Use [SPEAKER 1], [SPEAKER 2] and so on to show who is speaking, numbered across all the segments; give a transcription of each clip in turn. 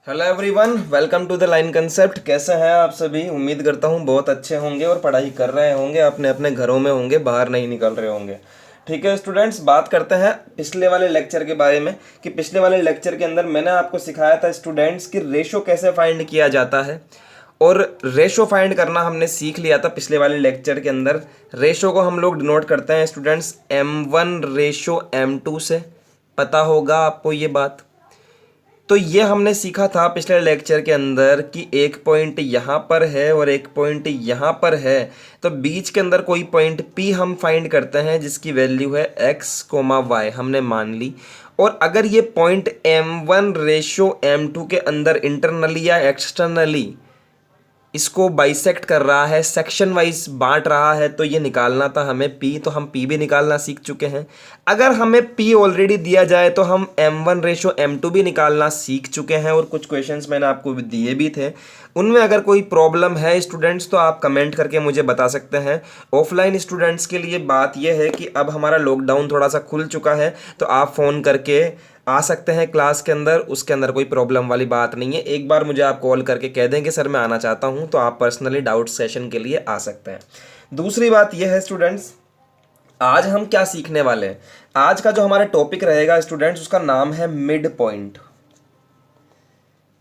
[SPEAKER 1] Hello everyone, welcome to the line concept. कैसे हैं आप सभी? उम्मीद करता हूँ बहुत अच्छे होंगे और पढ़ाई कर रहे होंगे, अपने अपने घरों में होंगे, बाहर नहीं निकल रहे होंगे। ठीक है स्टूडेंट्स, बात करते हैं पिछले वाले लेक्चर के बारे में कि पिछले वाले लेक्चर के अंदर मैंने आपको सिखाया था स्टूडेंट्स कि रेशो कैसे फाइंड किया जाता है। और रेशो फाइंड करना हमने सीख लिया था पिछले वाले लेक्चर के अंदर। रेशो को हम लोग डिनोट करते हैं स्टूडेंट्स M1:M2 से। पता होगा आपको ये बात। तो ये हमने सीखा था पिछले लेक्चर के अंदर कि एक पॉइंट यहाँ पर है और एक पॉइंट यहाँ पर है, तो बीच के अंदर कोई पॉइंट P हम फाइंड करते हैं जिसकी वैल्यू है x, y हमने मान ली। और अगर ये पॉइंट M1:M2 के अंदर इंटरनली या एक्सटर्नली इसको बाइसेक्ट कर रहा है, सेक्शन वाइज बांट रहा है, तो ये निकालना था हमें P। तो हम P भी निकालना सीख चुके हैं। अगर हमें P ऑलरेडी दिया जाए तो हम M1:M2 भी निकालना सीख चुके हैं और कुछ क्वेश्चंस मैंने आपको दिए भी थे। उनमें अगर कोई प्रॉब्लम है स्टूडेंट्स तो आप कमेंट करके मुझे बता सकते हैं। ऑफलाइन स्टूडेंट्स के लिए बात यह है कि अब हमारा लॉकडाउन थोड़ा सा खुल चुका है, तो आप फ़ोन करके आ सकते हैं क्लास के अंदर, उसके अंदर कोई प्रॉब्लम वाली बात नहीं है। एक बार मुझे आप कॉल करके कह दें कि सर मैं आना चाहता हूं, तो आप पर्सनली डाउट सेशन के लिए आ सकते हैं। दूसरी बात यह है स्टूडेंट्स, आज हम क्या सीखने वाले हैं। आज का जो हमारा टॉपिक रहेगा स्टूडेंट्स, उसका नाम है mid point.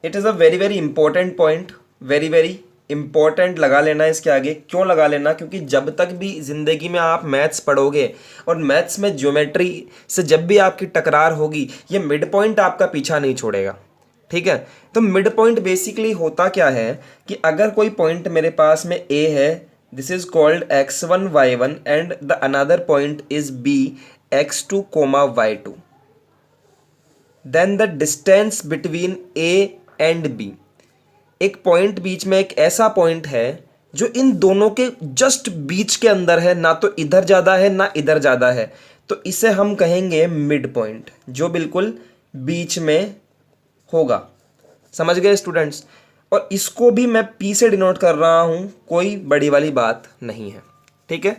[SPEAKER 1] It is a very very important point, very very important लगा लेना इसके आगे। क्यों लगा लेना? क्योंकि जब तक भी ज़िंदगी में आप मैथ्स पढ़ोगे और मैथ्स में ज्योमेट्री से जब भी आपकी टकरार होगी, ये मिड पॉइंट आपका पीछा नहीं छोड़ेगा। ठीक है, तो मिड पॉइंट बेसिकली होता क्या है कि अगर कोई पॉइंट मेरे पास में A है, this is called x1 y1 and the another point is B x2, y2, then the distance between A and B। एक पॉइंट बीच में एक ऐसा पॉइंट है जो इन दोनों के जस्ट बीच के अंदर है, ना तो इधर ज़्यादा है ना इधर ज़्यादा है, तो इसे हम कहेंगे मिड पॉइंट, जो बिल्कुल बीच में होगा। समझ गए स्टूडेंट्स? और इसको भी मैं P से डिनोट कर रहा हूँ, कोई बड़ी वाली बात नहीं है। ठीक है,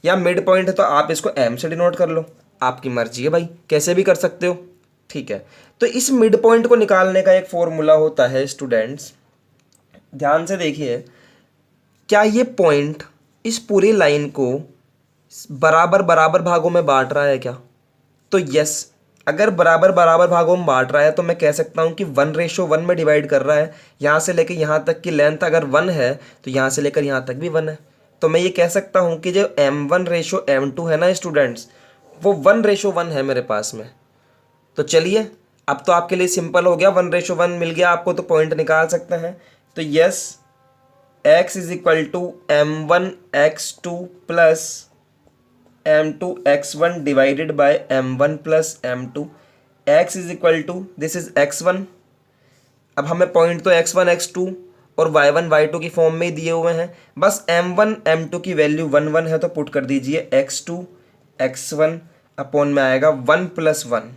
[SPEAKER 1] या मिड पॉइंट है तो आप इसको M से डिनोट कर लो, आपकी मर्जी है भाई, कैसे भी कर सकते हो। ठीक है, तो इस मिड पॉइंट को निकालने का एक फॉर्मूला होता है स्टूडेंट्स, ध्यान से देखिए। क्या ये पॉइंट इस पूरी लाइन को बराबर बराबर भागों में बांट रहा है क्या? तो यस, अगर बराबर बराबर भागों में बांट रहा है तो मैं कह सकता हूँ कि 1:1 में डिवाइड कर रहा है। यहाँ से लेकर यहाँ तक की लेंथ अगर 1 है तो यहाँ से लेकर यहाँ तक भी 1 है। तो मैं ये कह सकता हूँ कि जो M1:M2 है ना स्टूडेंट्स, वो 1:1 है मेरे पास में। तो चलिए, अब तो आपके लिए सिंपल हो गया, 1:1 मिल गया आपको तो पॉइंट निकाल सकते हैं। तो yes, x is equal to M1x2 plus M2x1 divided by M1 plus M2। x is equal to, this is x1। अब हमें पॉइंट तो x1 x2 और y1 y2 की फॉर्म में ही दिए हुए हैं, बस M1 M2 की वैल्यू 1 1 है तो पुट कर दीजिए x2 x1 अपॉन में आएगा 1 + 1।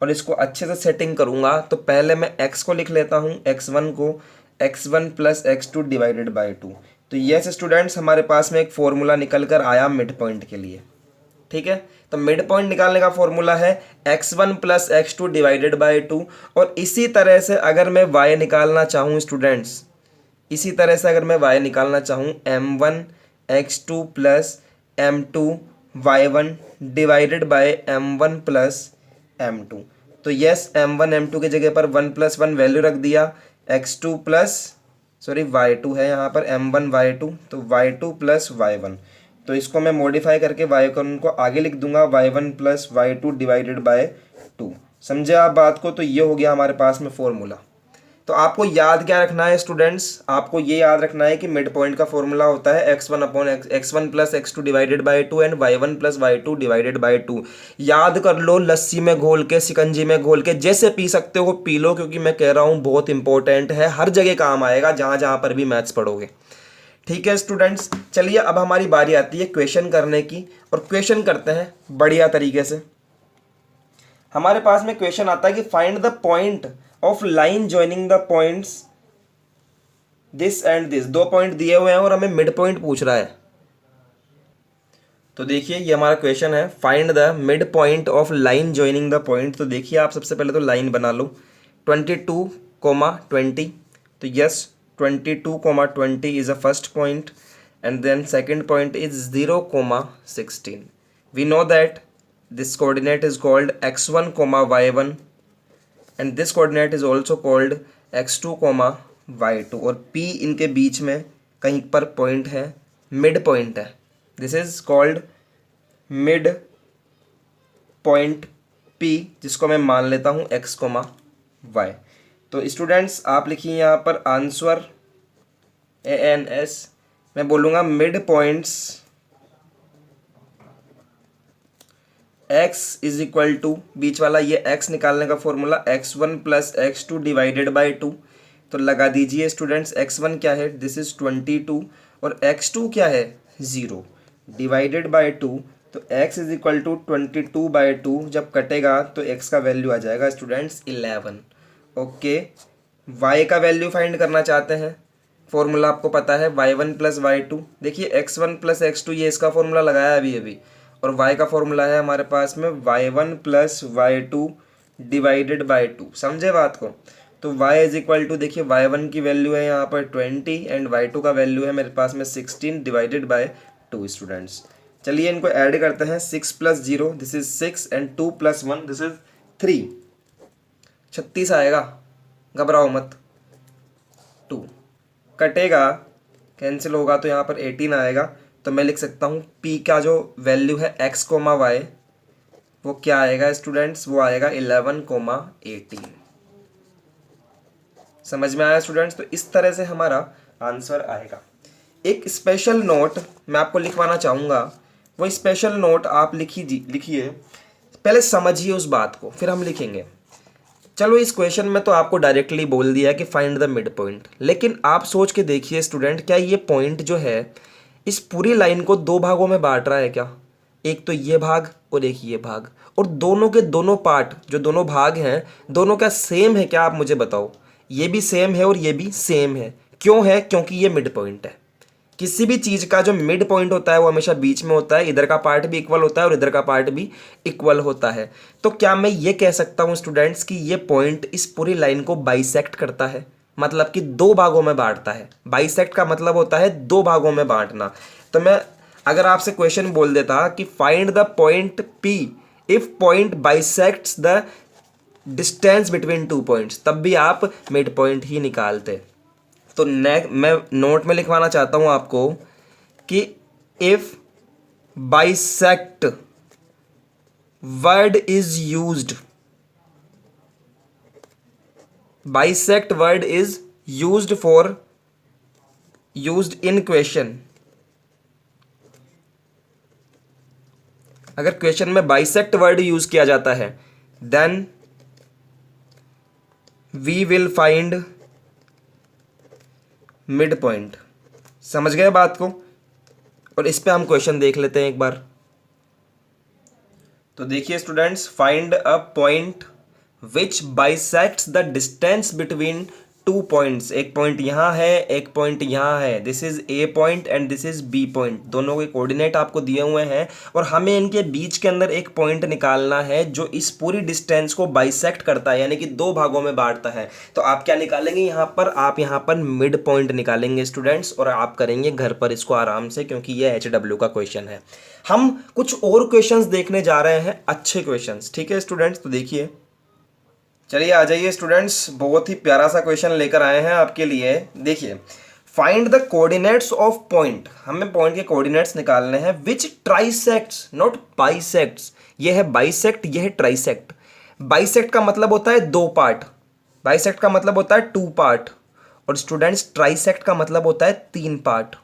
[SPEAKER 1] और इसको अच्छे से सेटिंग करूँगा तो पहले मैं x को लिख लेता हूँ, x1 को x1 + x2 डिवाइडेड बाई 2। तो यस स्टूडेंट्स, हमारे पास में एक फॉर्मूला निकल कर आया मिड पॉइंट के लिए। ठीक है, तो मिड पॉइंट निकालने का फॉर्मूला है x1 + x2 डिवाइडेड बाई 2। और इसी तरह से अगर मैं y निकालना चाहूँ स्टूडेंट्स, इसी तरह से अगर मैं y निकालना चाहूँ, M1x2 + M2 y1 divided by M1 + M2। तो यस, M1 M2 की जगह पर 1 + 1 वैल्यू रख दिया, x2 प्लस y2 है यहाँ पर M1 y2, तो y2 + y1। तो इसको मैं मॉडिफाई करके y1 को आगे लिख दूंगा, y1 + y2 डिवाइडेड बाय 2। समझे आप बात को? तो ये हो गया हमारे पास में फॉर्मूला। तो आपको याद क्या रखना है स्टूडेंट्स? आपको ये याद रखना है कि मिड पॉइंट का फॉर्मूला होता है x1 + x2 divided by 2 and y1 + y2 divided by 2। याद कर लो, लस्सी में घोल के, शिकंजी में घोल के, जैसे पी सकते हो पी लो, क्योंकि मैं कह रहा हूँ बहुत इंपॉर्टेंट है, हर जगह काम आएगा जहाँ जहाँ पर भी मैथ्स पढ़ोगे। ठीक है स्टूडेंट्स, चलिए अब हमारी बारी आती है क्वेश्चन करने की, और क्वेश्चन करते हैं बढ़िया तरीके से। हमारे पास में क्वेश्चन आता है कि find the point of line joining the points this and this. दो पॉइंट दिए हुए हैं और हमें मिड पॉइंट पूछ रहा है। तो देखिए ये हमारा क्वेश्चन है, find the mid point of line joining the point. तो देखिए आप सबसे पहले तो लाइन बना लो, 22, कोमा 20, तो yes 22, 20 is a first point, and then second point is 0, 16. We know that this coordinate is called x1, y1, and this coordinate is also called x2, y2, और p इनके बीच में कहीं पर पॉइंट है, mid point है. This is called mid point P, जिसको मैं मान लेता हूँ x, y. तो स्टूडेंट्स आप लिखिए यहाँ पर आंसर ANS. मैं बोलूँगा mid points x is equal to, बीच वाला ये x निकालने का formula x1 plus x2 divided by 2. तो लगा दीजिए स्टूडेंट्स, x1 क्या है, दिस इज 22, और x2 क्या है, 0, डिवाइडेड बाई 2. तो x इज इक्वल टू 22/2. जब कटेगा तो x का वैल्यू आ जाएगा स्टूडेंट्स 11. ओके, y का वैल्यू फाइंड करना चाहते हैं, फॉर्मूला आपको पता है y1 प्लस y2. देखिए x1 प्लस x2 ये इसका फॉर्मूला लगाया अभी अभी, और y का फॉर्मूला है हमारे पास में y1 plus y2 divided by 2. समझे बात को. तो y इज इक्वल टू, देखिए y1 की वैल्यू है यहाँ पर 20 एंड y2 का वैल्यू है मेरे पास में 16 डिवाइडेड बाई 2. स्टूडेंट्स चलिए इनको ऐड करते हैं. 6 plus 0 this is 6 and 2 plus 1 this is 3. 36 आएगा, घबराओ मत. 2 कटेगा, कैंसिल होगा, तो यहाँ पर 18 आएगा. तो मैं लिख सकता हूँ p का जो वैल्यू है x, y वो क्या आएगा स्टूडेंट्स, वो आएगा 11, 18. समझ में आया स्टूडेंट्स. तो इस तरह से हमारा आंसर आएगा. एक स्पेशल नोट मैं आपको लिखवाना चाहूँगा, वो स्पेशल नोट आप लिखिए, पहले समझिए उस बात को, फिर हम लिखेंगे. चलो इस क्वेश्चन में तो आपको डायरेक्टली बोल दिया कि फाइंड द मिड पॉइंट, लेकिन आप सोच के देखिए स्टूडेंट, क्या ये पॉइंट जो है इस पूरी लाइन को दो भागों में बांट रहा है क्या? एक तो ये भाग और एक ये भाग, और दोनों के दोनों पार्ट जो दोनों भाग हैं दोनों क्या सेम है क्या? आप मुझे बताओ. ये भी सेम है और ये भी सेम है. क्यों है? क्योंकि ये मिड पॉइंट है. किसी भी चीज का जो मिड पॉइंट होता है वो हमेशा बीच में होता है. इधर का पार्ट भी इक्वल होता है और इधर का पार्ट भी इक्वल होता है. तो क्या मैं ये कह सकता हूं स्टूडेंट्स कि ये पॉइंट इस पूरी लाइन को बाइसेक्ट करता है, मतलब कि दो भागों में बांटता है. बाइसेक्ट का मतलब होता है दो भागों में बांटना. तो मैं अगर आपसे क्वेश्चन बोल देता कि find the point P if point bisects the distance between two points, तब भी आप मिड पॉइंट ही निकालते. तो मैं नोट में लिखवाना चाहता हूं आपको कि if bisect word is used, bisect word is used in question. अगर क्वेश्चन में बाइसेक्ट वर्ड यूज किया जाता है then we will find mid point. समझ गए बात को? और इस पे हम क्वेश्चन देख लेते हैं एक बार. तो देखिए students, find a point which bisects the distance between two points. एक पॉइंट यहाँ है, एक पॉइंट यहाँ है. This is A point and this is B point. दोनों के कोऑर्डिनेट आपको दिए हुए हैं और हमें इनके बीच के अंदर एक पॉइंट निकालना है जो इस पूरी डिस्टेंस को बाइसेक्ट करता है, यानी कि दो भागों में बांटता है. तो आप क्या निकालेंगे यहाँ पर? आप यहाँ पर मिड पॉइंट निकालेंगे स्टूडेंट्स, और आप करेंगे घर पर इसको आराम से, क्योंकि ये HW का क्वेश्चन है. हम कुछ और क्वेश्चन देखने जा रहे हैं, अच्छे क्वेश्चन. ठीक है स्टूडेंट्स, तो देखिए, चलिए आ जाइए स्टूडेंट्स, बहुत ही प्यारा सा क्वेश्चन लेकर आए हैं आपके लिए. देखिए, find the coordinates of point. हमें पॉइंट के कोऑर्डिनेट्स निकालने हैं विच ट्राइसेक्ट्स नॉट बाइसेक्ट्स. ये है बाइसेक्ट, ये है ट्राइसेक्ट. बाइसेक्ट का मतलब होता है दो पार्ट, बाइसेक्ट का मतलब होता है टू पार्ट, और स्टूडेंट्स ट्राइसेक्ट का मतलब होता है तीन पार्ट.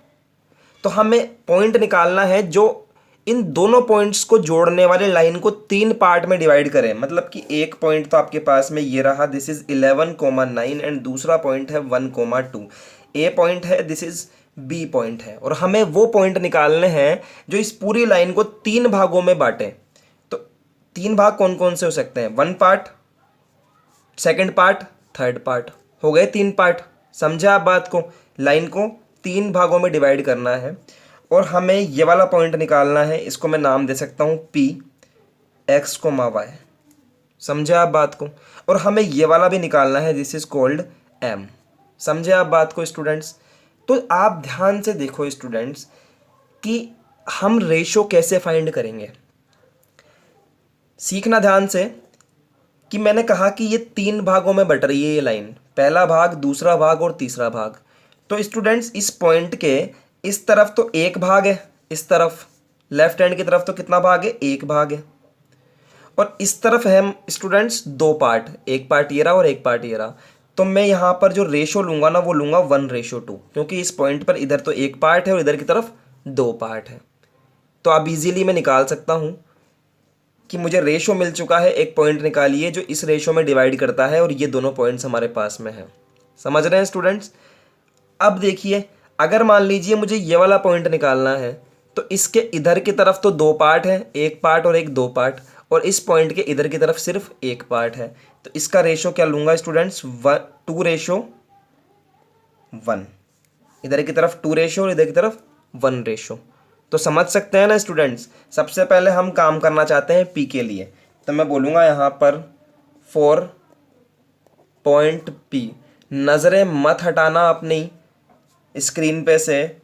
[SPEAKER 1] तो हमें पॉइंट निकालना है जो इन दोनों पॉइंट्स को जोड़ने वाले लाइन को तीन पार्ट में डिवाइड करें. मतलब कि एक पॉइंट तो आपके पास में ये रहा, दिस इज 11, 9, एंड दूसरा पॉइंट है 1, 2. ए पॉइंट है, दिस इज बी पॉइंट है, और हमें वो पॉइंट निकालने हैं जो इस पूरी लाइन को तीन भागों में बांटे. तो तीन भाग कौन कौन से हो सकते हैं? One part, second part, third part. हो गए तीन पार्ट. समझा आप बात को? लाइन को तीन भागों में डिवाइड करना है और हमें ये वाला पॉइंट निकालना है. इसको मैं नाम दे सकता हूँ P, X, Y. समझे आप बात को? और हमें ये वाला भी निकालना है, दिस इज कॉल्ड m। समझे आप बात को स्टूडेंट्स? तो आप ध्यान से देखो स्टूडेंट्स कि हम रेशो कैसे फाइंड करेंगे। सीखना ध्यान से कि मैंने कहा कि ये 3 भागों में बट रही है ये लाइन, पहला भाग, दूसरा भाग और तीसरा भाग। तो स्टूडेंट्स इस पॉइंट के इस तरफ तो एक भाग है, इस तरफ लेफ्ट हैंड की तरफ तो कितना भाग है? एक भाग है। और इस तरफ है स्टूडेंट्स 2 पार्ट, एक पार्ट ये रहा और एक पार्ट ये रहा। तो मैं यहाँ पर जो रेशो लूँगा ना वो लूँगा 1:2, क्योंकि इस पॉइंट पर इधर तो एक पार्ट है और इधर की तरफ 2 पार्ट है। तो अब इजीली मैं निकाल सकता हूँ कि मुझे रेशो मिल चुका है। एक पॉइंट निकालिए जो इस रेशो में डिवाइड करता है और ये दोनों पॉइंट्स हमारे पास में हैं। समझ रहे हैं स्टूडेंट्स? अब देखिए, अगर मान लीजिए मुझे ये वाला पॉइंट निकालना है तो इसके इधर की तरफ तो 2 पार्ट हैं, एक पार्ट और एक 2 पार्ट, और इस पॉइंट के इधर की तरफ सिर्फ एक पार्ट है। तो इसका रेशो क्या लूँगा स्टूडेंट्स? 2:1। इधर की तरफ 2 रेशो और इधर की तरफ 1 रेशो। तो समझ सकते हैं ना स्टूडेंट्स? सबसे पहले हम काम करना चाहते हैं पी के लिए, तो मैं बोलूँगा यहाँ पर 4 पॉइंट पी। नज़रें मत हटाना अपनी स्क्रीन पे से,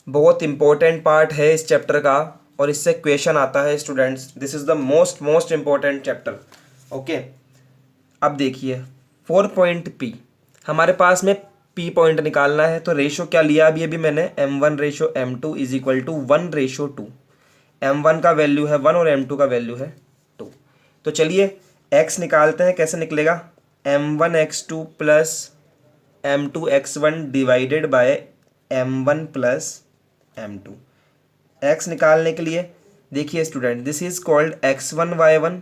[SPEAKER 1] बहुत इंपॉर्टेंट पार्ट है इस चैप्टर का और इससे क्वेश्चन आता है students. This is the most important chapter. Okay, अब देखिए 4 पॉइंट पी, हमारे पास में पी पॉइंट निकालना है। तो रेशो क्या लिया अभी मैंने? m1 ratio m2 is equal to 1:2। m1 का वैल्यू है 1 और m2 का वैल्यू है 2। तो चलिए x निकालते हैं। कैसे निकलेगा? m1x2 plus m2x1 divided by m1 plus m2। x निकालने के लिए देखिए student, this is called x1 y1।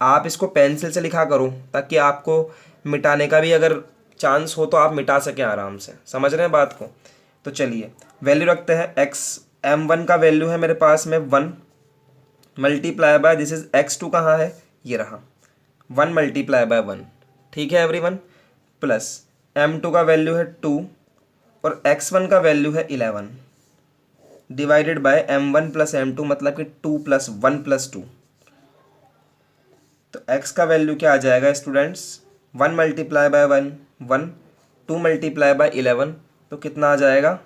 [SPEAKER 1] आप इसको पेंसिल से लिखा करो ताकि आपको मिटाने का भी अगर चांस हो तो आप मिटा सकें आराम से। समझ रहे हैं बात को? तो चलिए वैल्यू रखते हैं। m1 का वैल्यू है मेरे पास में 1 multiply by, this is x2 कहाँ है? ये रहा, 1 मल्टीप्लाई बाय 1। ठीक है एवरीवन? प्लस m2 का वैल्यू है 2 और x1 का वैल्यू है 11 divided by m1 plus m2, मतलब कि 2 प्लस 1 प्लस 2। तो x का वैल्यू क्या आ जाएगा students? 1 multiply by 1 1, 2 multiply bye 11 तो कितना आ जाएगा?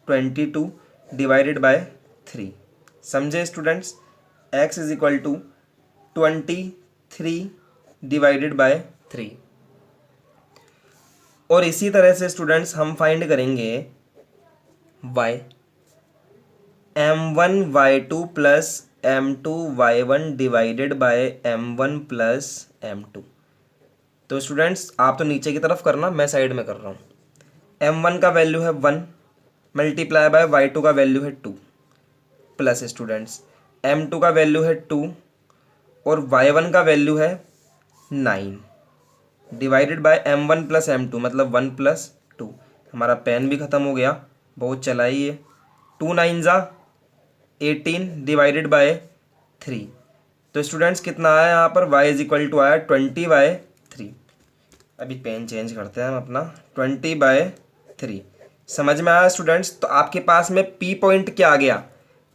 [SPEAKER 1] 22 डिवाइडेड बाय 3। समझे students? x is equal to 23 divided by 3। और इसी तरह से स्टूडेंट्स हम फाइंड करेंगे y, m1 y2 plus m2 y1 divided by m1 plus m2। तो स्टूडेंट्स आप तो नीचे की तरफ करना, मैं साइड में कर रहा हूँ। m1 का वैल्यू है 1 मल्टीप्लाई बाय y2 का वैल्यू है 2 प्लस स्टूडेंट्स m2 का वैल्यू है 2 और y1 का वैल्यू है 9 divided by m1 plus m2, मतलब 1 प्लस 2। हमारा पेन भी ख़त्म हो गया, बहुत चलाई है। 2 9 जा 18 डिवाइडेड बाय 3। तो स्टूडेंट्स कितना आया यहाँ पर? y इज इक्वल टू आया 20/3। अभी पेन चेंज करते हैं हम अपना। 20/3 समझ में आया स्टूडेंट्स? तो आपके पास में p पॉइंट क्या आ गया?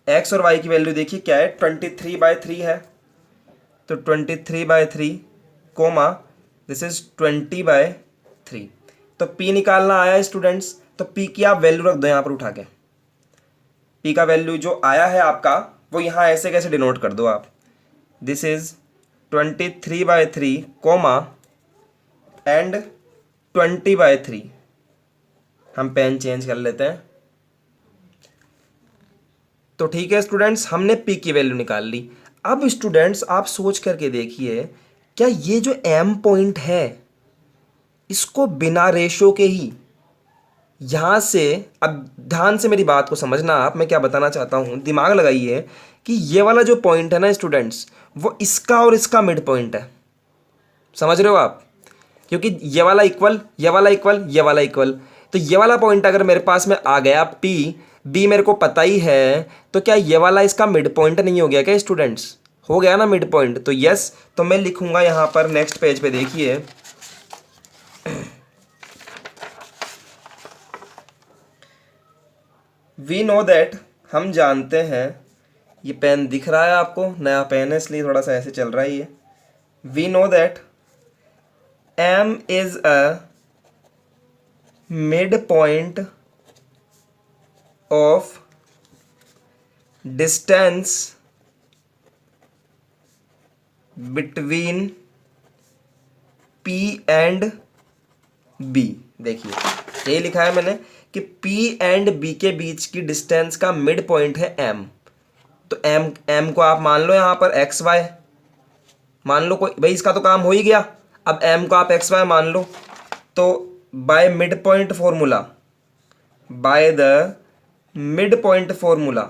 [SPEAKER 1] x और y की वैल्यू देखिए क्या है? 23/3 है। तो 23/3 कोमा दिस इज 20/3। तो p निकालना आया स्टूडेंट्स। तो p की आप वैल्यू रख दो यहाँ पर उठा के। p का वैल्यू जो आया है आपका वो यहाँ ऐसे कैसे डिनोट कर दो आप? This is 23/3 comma and 20/3। हम पेन चेंज कर लेते हैं। तो ठीक है स्टूडेंट्स, हमने p की वैल्यू निकाल ली। अब स्टूडेंट्स आप सोच करके देखिए, क्या ये जो m पॉइंट है इसको बिना रेशो के ही यहाँ से, अब ध्यान से मेरी बात को समझना आप, मैं क्या बताना चाहता हूँ, दिमाग लगाइए कि ये वाला जो पॉइंट है ना स्टूडेंट्स, वो इसका और इसका मिड पॉइंट है। समझ रहे हो आप? क्योंकि ये वाला इक्वल, ये वाला इक्वल, ये वाला इक्वल। तो ये वाला पॉइंट अगर मेरे पास में आ गया p, b मेरे को पता ही है, तो क्या ये वाला इसका मिड पॉइंट नहीं हो गया क्या स्टूडेंट्स? हो गया ना मिड पॉइंट। तो यस, तो मैं लिखूंगा यहाँ पर नेक्स्ट पेज पे, देखिए वी नो दैट, हम जानते हैं। ये पेन दिख रहा है आपको? नया पेन है इसलिए थोड़ा सा ऐसे चल रहा है ये। We know that M is a mid point of distance between P and B। देखिए यही लिखा है मैंने कि P एंड B के बीच की डिस्टेंस का मिड पॉइंट है M। तो M को आप मान लो यहाँ पर XY मान लो, कोई भाई इसका तो काम हो ही गया। अब M को आप XY मान लो, तो by mid point formula, by the mid point formula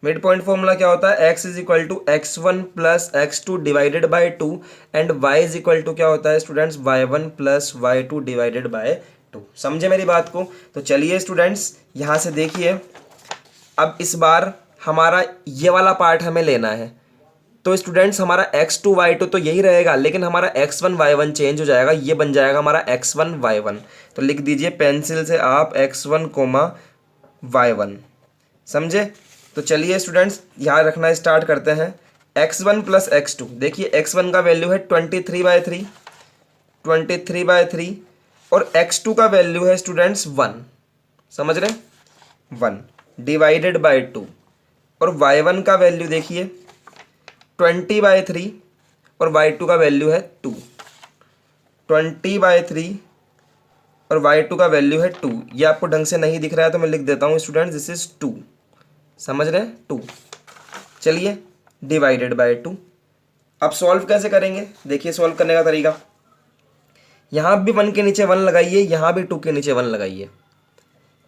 [SPEAKER 1] mid point formula क्या होता है, x is equal to x1 plus x2 divided by 2 and y is equal to क्या होता है students, y1 plus y2 divided by 2। समझे मेरी बात को। तो चलिए स्टूडेंट्स यहाँ से देखिए, अब इस बार हमारा ये वाला पार्ट हमें लेना है। तो स्टूडेंट्स हमारा x2 y2 तो यही रहेगा, लेकिन हमारा x1 y1 चेंज हो जाएगा, ये बन जाएगा हमारा x1 y1। तो लिख दीजिए पेंसिल से आप x1 y1। समझे। तो चलिए स्टूडेंट्स यहाँ रखना स्टार्ट करते हैं। x1 प्लस x2, देखिए x1 का वैल्यू है 23/3 और x2 का वैल्यू है स्टूडेंट्स 1। समझ रहे, 1 डिवाइडेड बाय 2। और y1 का वैल्यू देखिए 20/3 और y2 का वैल्यू है 2। 20/3 और y2 का वैल्यू है 2। ये आपको ढंग से नहीं दिख रहा है तो मैं लिख देता हूँ स्टूडेंट्स, दिस इज 2। समझ रहे हैं, 2। चलिए डिवाइडेड बाय 2। अब सॉल्व कैसे करेंगे, देखिए सॉल्व करने का तरीका। यहाँ भी 1 के नीचे 1 लगाइए, यहाँ भी 2 के नीचे 1 लगाइए।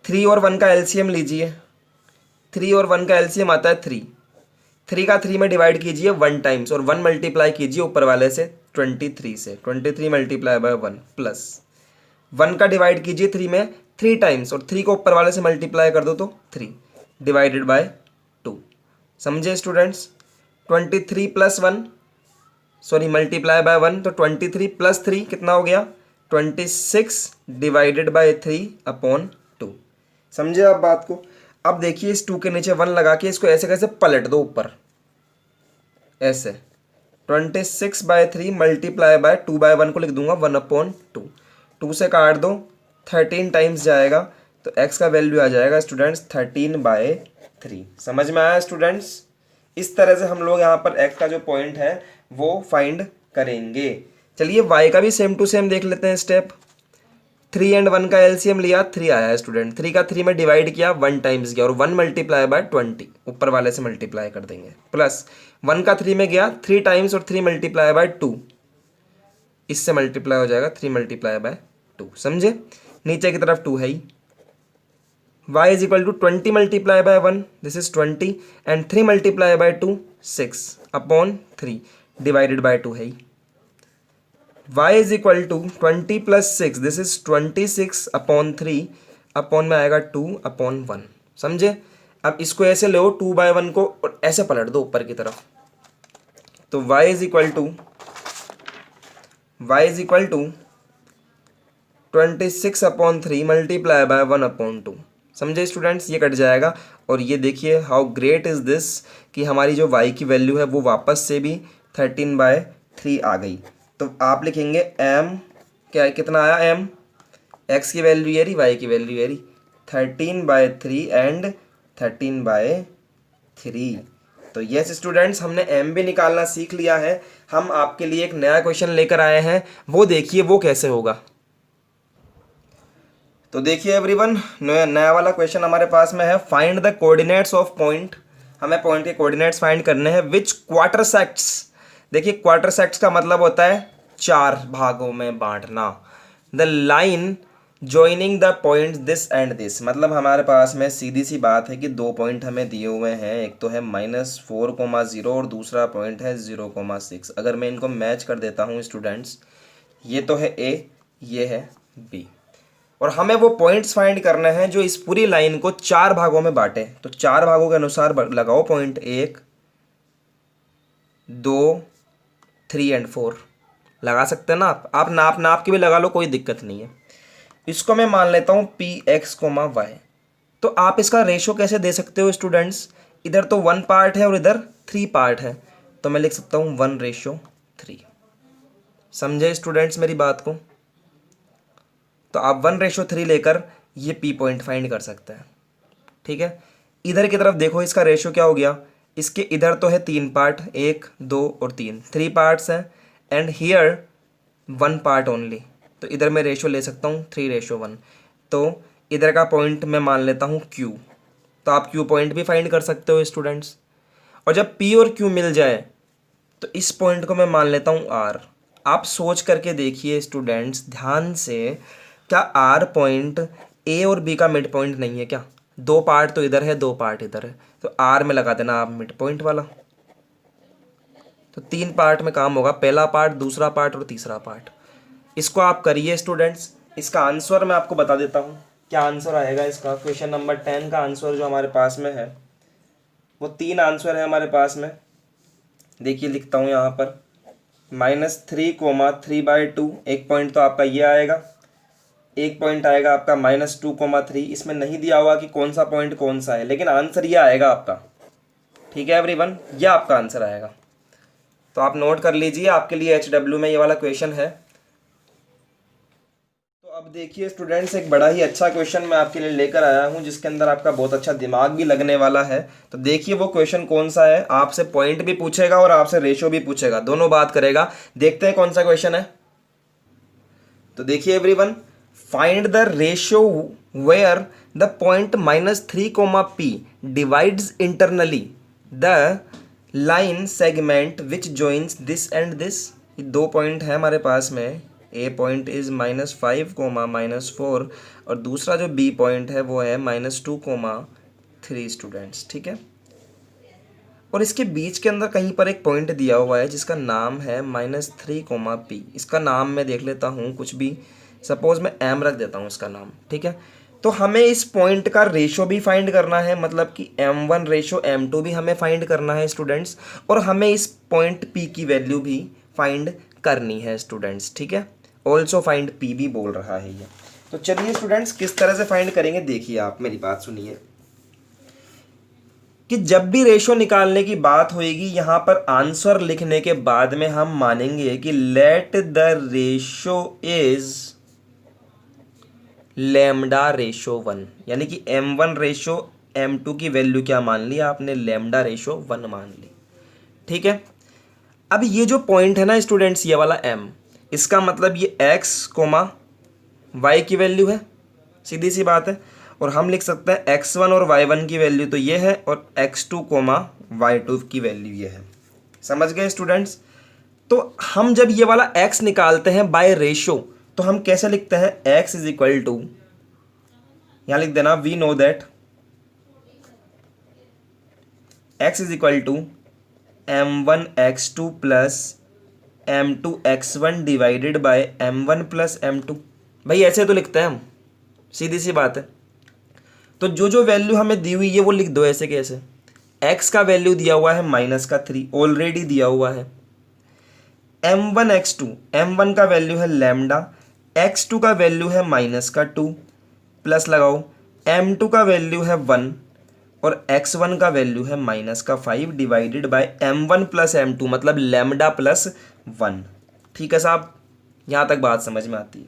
[SPEAKER 1] 3 और 1 का एलसीएम लीजिए। 3 और 1 का एलसीएम आता है 3। 3 का 3 में डिवाइड कीजिए 1 टाइम्स और 1 मल्टीप्लाई कीजिए ऊपर वाले से 23 से। 23 मल्टीप्लाई बाय 1 प्लस 1 का डिवाइड कीजिए 3 में 3 टाइम्स और 3 को ऊपर वाले से मल्टीप्लाई कर दो तो 3 डिवाइडेड बाय 2। समझे students. 23 plus 1 sorry multiply by 1, तो 23 प्लस 3 कितना हो गया 26 डिवाइडेड बाय 3 अपॉन 2। समझे आप बात को। अब देखिए इस 2 के नीचे 1 लगा के इसको ऐसे कैसे पलट दो ऊपर, ऐसे 26/3 मल्टीप्लाई बाय 2/1 को लिख दूंगा 1/2। 2 से काट दो 13 टाइम्स जाएगा, तो x का वैल्यू आ जाएगा स्टूडेंट्स 13/3। समझ में आया स्टूडेंट्स। इस तरह से हम लोग यहाँ पर x का जो पॉइंट है वो फाइंड करेंगे। चलिए y का भी सेम टू सेम देख लेते हैं स्टेप। 3 एंड 1 का एलसीएम लिया, 3 आया है स्टूडेंट। 3 का 3 में डिवाइड किया 1 टाइम्स गया और 1 मल्टीप्लाई बाय 20 ऊपर वाले से मल्टीप्लाई कर देंगे, प्लस 1 का 3 में गया 3 टाइम्स और 3 मल्टीप्लाई बाय 2, इससे मल्टीप्लाई हो जाएगा 3 मल्टीप्लाई बाय 2। समझे, नीचे की तरफ 2 है ही। y is equal to 20 multiply by 1, this is 20 and 3 multiply by 2 6 upon 3 divided by 2 है ही। y is equal to 20 plus 6, this is 26 upon 3 upon में आएगा 2 अपॉन 1। समझे। अब इसको ऐसे लो 2/1 को और ऐसे पलट दो ऊपर की तरफ, तो y is equal to 26 upon 3 multiply by 1/2। समझे स्टूडेंट्स, ये कट जाएगा। और ये देखिए हाउ ग्रेट इज दिस कि हमारी जो y की वैल्यू है वो वापस से भी 13/3 आ गई। तो आप लिखेंगे m क्या है, कितना आया m, x की वैल्यू ये रही, y की वैल्यू ये रही 13/3 एंड 13/3। तो यस स्टूडेंट्स, हमने m भी निकालना सीख लिया है। हम आपके लिए एक नया क्वेश्चन लेकर आए हैं, वो देखिए वो कैसे होगा। तो देखिए एवरीवन, नया वाला क्वेश्चन हमारे पास में है। Find the coordinates of point. हमें पॉइंट के कोऑर्डिनेट्स फाइंड करने हैं विच क्वार्टर सेक्ट्स। देखिए क्वार्टर सेक्ट्स का मतलब होता है 4 भागों में बांटना। The line joining the point this and this, मतलब हमारे पास में सीधी सी बात है कि 2 पॉइंट हमें दिए हुए हैं, एक तो है -4,0 और दूसरा पॉइंट है 0,6। अगर मैं इनको मैच कर देता हूँ स्टूडेंट्स, ये तो है A, ये है B, और हमें वो पॉइंट्स फाइंड करने हैं जो इस पूरी लाइन को 4 भागों में बांटे। तो 4 भागों के अनुसार लगाओ पॉइंट 1, 2, 3 एंड 4 लगा सकते हैं ना आप नाप के भी लगा लो, कोई दिक्कत नहीं है। इसको मैं मान लेता हूँ px, y। तो आप इसका रेशो कैसे दे सकते हो स्टूडेंट्स, इधर तो 1 पार्ट है और इधर 3 पार्ट है, तो मैं लिख सकता हूँ 1:3। समझे स्टूडेंट्स मेरी बात को? तो आप 1:3 लेकर ये पी पॉइंट फाइंड कर सकते हैं। ठीक है, इधर की तरफ देखो, इसका रेशियो क्या हो गया, इसके इधर तो है 3 पार्ट, 1 2 और 3, 3 पार्ट्स हैं, एंड हियर 1 पार्ट ओनली, तो इधर मैं रेशियो ले सकता हूँ 3:1। तो इधर का पॉइंट मैं मान लेता हूँ Q, तो आप Q पॉइंट भी फाइंड कर सकते हो स्टूडेंट्स। और जब P और Q मिल जाए तो इस पॉइंट को मैं मान लेता हूँ R। आप सोच करके देखिए स्टूडेंट्स ध्यान से, क्या R पॉइंट A और B का मिड पॉइंट नहीं है क्या? 2 पार्ट तो इधर है, 2 पार्ट इधर है, तो R में लगा देना आप मिड पॉइंट वाला। तो 3 पार्ट में काम होगा, पहला पार्ट, दूसरा पार्ट और तीसरा पार्ट। इसको आप करिए स्टूडेंट्स। इसका आंसर मैं आपको बता देता हूँ क्या आंसर आएगा इसका। क्वेश्चन नंबर 10 का आंसर जो हमारे पास में है वो 3 आंसर है हमारे पास में। देखिए लिखता हूँ यहाँ पर -3,3/2, एक पॉइंट तो आपका ये आएगा, एक पॉइंट आएगा आपका -2,3। इसमें नहीं दिया हुआ कि कौन सा पॉइंट कौन सा है, लेकिन आंसर ये आएगा आपका। ठीक है एवरीवन, ये आपका आंसर आएगा, तो आप नोट कर लीजिए, आपके लिए HW में ये वाला क्वेश्चन है। तो अब देखिए स्टूडेंट्स, एक बड़ा ही अच्छा क्वेश्चन मैं आपके लिए लेकर आया हूँ जिसके अंदर आपका बहुत अच्छा दिमाग भी लगने वाला है। तो देखिए वो क्वेश्चन कौन सा है, आपसे पॉइंट भी पूछेगा और आपसे रेशियो भी पूछेगा, दोनों बात करेगा। देखते हैं कौन सा क्वेश्चन है। तो देखिए everyone, find the ratio where the point -3, divides internally the line segment which joins this and this. ये 2 पॉइंट है हमारे पास में, ए पॉइंट इज -5, -4, और दूसरा जो बी पॉइंट है वो है -2,3 स्टूडेंट्स। ठीक है, और इसके बीच के अंदर कहीं पर एक पॉइंट दिया हुआ है जिसका नाम है -3, इसका नाम मैं देख लेता हूँ कुछ भी, सपोज मैं एम रख देता हूँ इसका नाम। ठीक है, तो हमें इस पॉइंट का रेशो भी फाइंड करना है, मतलब कि M1:M2 भी हमें फाइंड करना है स्टूडेंट्स, और हमें इस पॉइंट P की वैल्यू भी फाइंड करनी है स्टूडेंट्स। ठीक है, ऑल्सो फाइंड P भी बोल रहा है ये। तो चलिए स्टूडेंट्स किस तरह से फाइंड करेंगे, देखिए आप मेरी बात सुनिए कि जब भी रेशो निकालने की बात होएगी यहाँ पर आंसर लिखने के बाद में हम मानेंगे कि लेट द रेशो इज λ/1, यानी कि M1:M2 की वैल्यू क्या मान ली आपने, λ/1 मान ली। ठीक है, अब ये जो पॉइंट है ना स्टूडेंट्स, ये वाला M, इसका मतलब ये x, y की वैल्यू है, सीधी सी बात है। और हम लिख सकते हैं x1 और y1 की वैल्यू तो ये है, और x2, y2 की वैल्यू ये है। समझ गए स्टूडेंट्स? तो हम जब ये वाला x निकालते हैं बाय रेशो, तो हम कैसे लिखते हैं, x इज इक्वल टू, यहां लिख देना we know that x is equal to M1x2 plus M2x1 divided by M1 plus M2। भाई ऐसे तो लिखते हैं हम, सीधी सी बात है। तो जो जो वैल्यू हमें दी हुई है वो लिख दो ऐसे कैसे। x का वैल्यू दिया हुआ है -3, ऑलरेडी दिया हुआ है। M1x2, M1 का वैल्यू है लैम्डा, x2 का वैल्यू है -2, प्लस लगाओ, M2 का वैल्यू है 1 और x1 का वैल्यू है -5 divided by M1 plus M2, मतलब लैम्डा प्लस 1। ठीक है साहब, यहाँ तक बात समझ में आती है।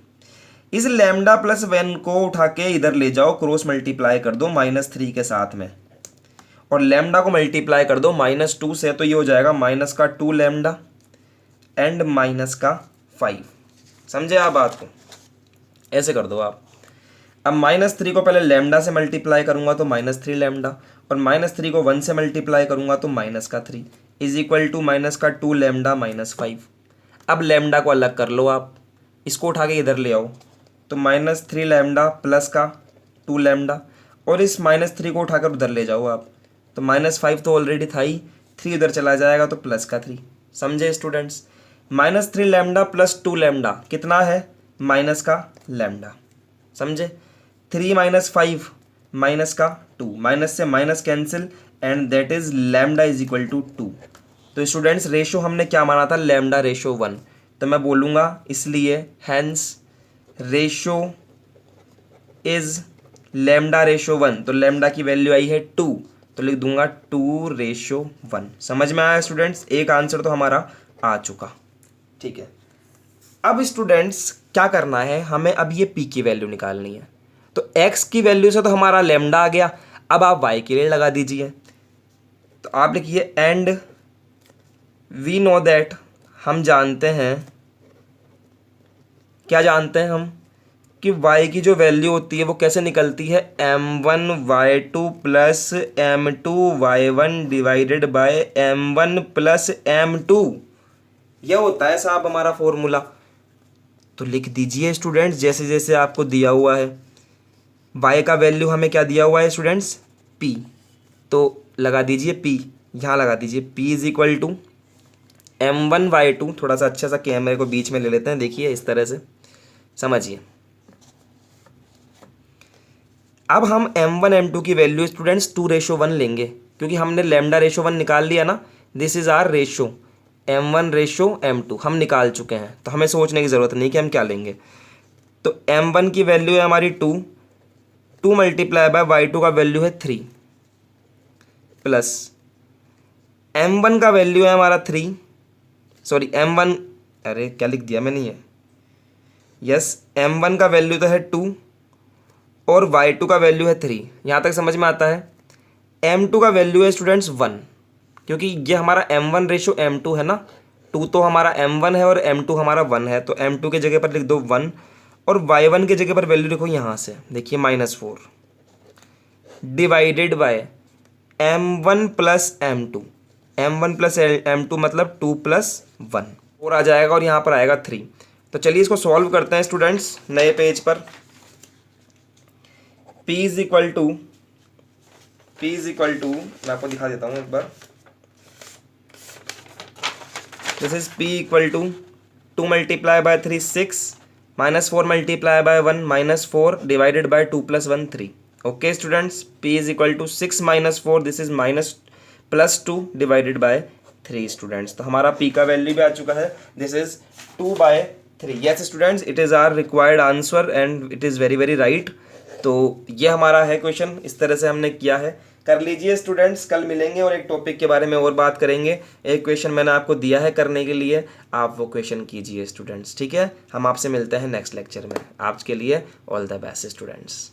[SPEAKER 1] इस लैम्डा प्लस 1 को उठा के इधर ले जाओ, क्रॉस मल्टीप्लाई कर दो -3 के साथ में, और लैम्डा को मल्टीप्लाई कर दो -2 से, तो ये हो जाएगा -2 लैम्डा एंड -5। समझे आप बात को? ऐसे कर दो आप। अब -3 को पहले लैम्डा से मल्टीप्लाई करूंगा तो -3 लैम्डा, और -3 को 1 से मल्टीप्लाई करूंगा तो -3 इज इक्वल टू -2 लैम्डा -5। अब लैम्डा को अलग कर लो आप, इसको उठा के इधर ले आओ, तो -3 लैम्डा प्लस का 2 लैम्डा, और इस -3 को उठाकर उधर ले जाओ आप, तो -5 तो ऑलरेडी था ही, 3 उधर चला जाएगा तो प्लस का 3। समझे स्टूडेंट्स? -3 लैम्डा प्लस 2 लैम्डा कितना है, माइनस का लैम्डा। समझे? 3 - 5 माइनस का 2, माइनस से minus cancel, and that is lambda is equal to 2। तो स्टूडेंट्स रेशो हमने क्या माना था, λ/1, तो मैं बोलूँगा इसलिए हैंस रेशो इज λ/1, तो लैम्डा की वैल्यू आई है 2, तो लिख दूंगा 2:1। समझ में आया स्टूडेंट्स? एक आंसर तो हमारा आ चुका। ठीक है, अब स्टूडेंट्स क्या करना है, हमें अब ये p की वैल्यू निकालनी है। तो x की वैल्यू से तो हमारा लैम्डा आ गया, अब आप y के लिए लगा दीजिए। तो आप लिखिए एंड वी नो दैट, हम जानते हैं, क्या जानते हैं हम, कि y की जो वैल्यू होती है वो कैसे निकलती है, m1y2 plus m2y1 divided by m1 plus m2। यह होता है साहब हमारा फॉर्मूला। तो लिख दीजिए स्टूडेंट्स जैसे जैसे आपको दिया हुआ है। y का वैल्यू हमें क्या दिया हुआ है स्टूडेंट्स, p, तो लगा दीजिए p, यहाँ लगा दीजिए p is equal to m1y2, थोड़ा सा अच्छा सा कैमरे को बीच में ले लेते हैं, देखिए इस तरह से समझिए। अब हम m1 m2 की वैल्यू स्टूडेंट्स 2:1 लेंगे, क्योंकि हमने लैम्डा रेशो 1 निकाल लिया ना, this is are ratio m1:m2 हम निकाल चुके हैं, तो हमें सोचने की ज़रूरत नहीं कि हम क्या लेंगे। तो m1 की वैल्यू है हमारी 2 मल्टीप्लाई बाय y2 का वैल्यू है 3 प्लस m1 का वैल्यू है हमारा 3, सॉरी m1, अरे क्या लिख दिया मैंने ये, यस m1 का वैल्यू तो है 2 और y2 का वैल्यू है 3। यहाँ तक समझ में आता है। m2 का वैल्यू है स्टूडेंट्स 1, क्योंकि ये हमारा m1:m2 है ना, 2 तो हमारा m1 है और m2 हमारा 1 है, तो m2 के जगह पर लिख दो 1 और y1 के जगह पर वैल्यू लिखो यहाँ से, देखिए -4 divided by m1 plus m2, m1 plus m2 मतलब 2 + 1, 4 आ जाएगा और यहाँ पर आएगा 3। तो चलिए इसको सॉल्व करते हैं स्टूडेंट्स नए पेज पर। p इज इक्वल टू मैं आपको दिखा देता हूँ एक बार, this is p equal to 2 multiply by 3 6 -4 multiply by 1 -4 divided by 2 + 1 3। Okay students, p is equal to 6 - 4, this is +2 divided by 3 students. तो हमारा p का वैल्यू भी आ चुका है, this is 2/3। Yes students, it is our required answer and it is very very right. तो ये हमारा है क्वेश्चन, इस तरह से हमने किया है। कर लीजिए स्टूडेंट्स, कल मिलेंगे और एक टॉपिक के बारे में और बात करेंगे। एक क्वेश्चन मैंने आपको दिया है करने के लिए, आप वो क्वेश्चन कीजिए स्टूडेंट्स, ठीक है। हम आपसे मिलते हैं नेक्स्ट लेक्चर में। आज के लिए ऑल द बेस्ट स्टूडेंट्स।